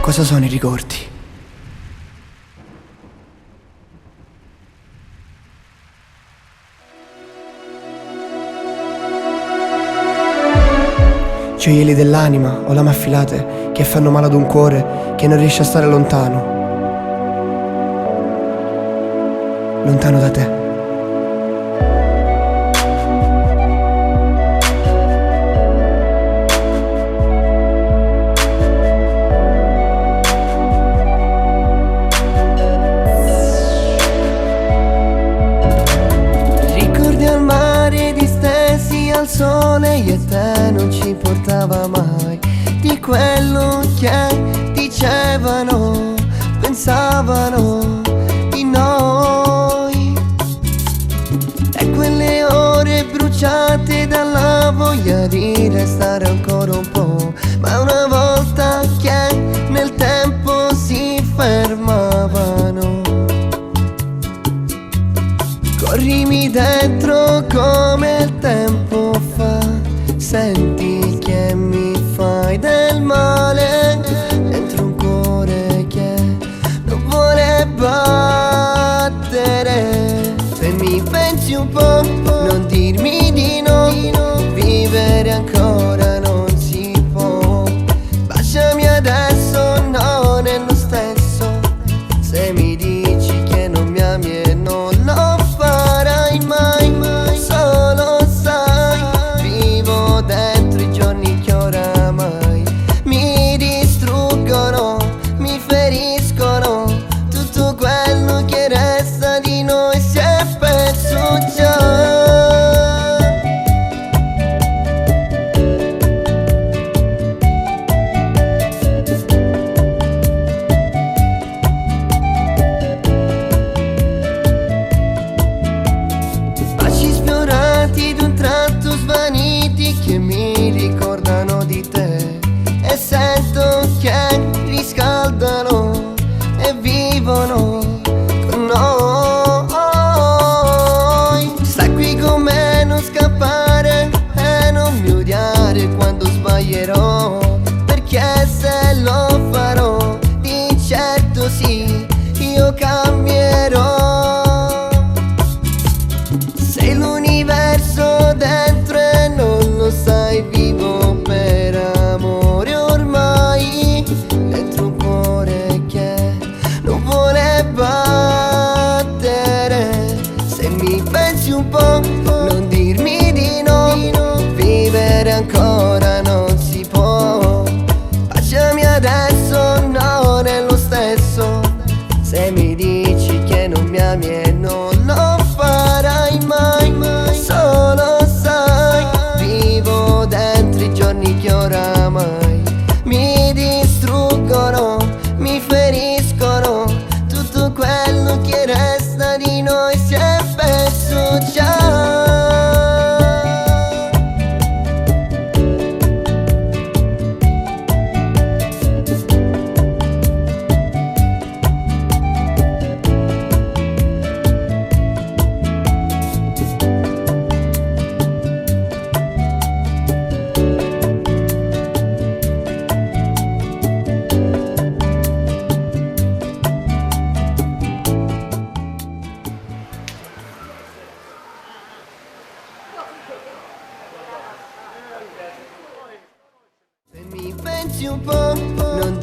Cosa sono i ricordi? Gioielli dell'anima o lame affilate che fanno male ad un cuore che non riesce a stare lontano. Lontano da te. Ricordi al mare distesi al sole, io e te non ci portava mai di quello che dicevano, pensavano di noi. E quelle ore bruciate dalla voglia di restare ancora un po', ma una volta che nel tempo si fermavano, corrimi dentro come il tempo fa. Senti che mi fai del male dentro un cuore che non vuole battere. Se mi pensi un po', non dirmi di no, vivere ancora non si può. Baciami adesso, non è lo stesso. Se mi dici che non mi ami e non lo farai mai, solo sai, vivo dentro i giorni che oramai mi distruggono, mi feriscono. Tutto quello che resta di noi si è perso già. Baci sfiorati d'un tratto svaniti che mi ricordano di te, e sento che riscaldano e vivono con noi. Stai qui con me, non scappare e non mi odiare quando sbaglierò, perché se lo farò di certo sì, io cambierò. Sei l'universo dentro e non lo sai, vivo per amore ormai, dentro un cuore che non vuole battere. Se mi pensi un po', non dirmi di no, vivere ancora non si può. Baciami adesso, non è lo stesso. Se mi dici che non mi ami e non lo farai mai, solo sai, vivo dentro i giorni che oramai mi distruggono, mi feriscono. Tutto quello che resta di noi si è perso già. Se mi pensi un po', non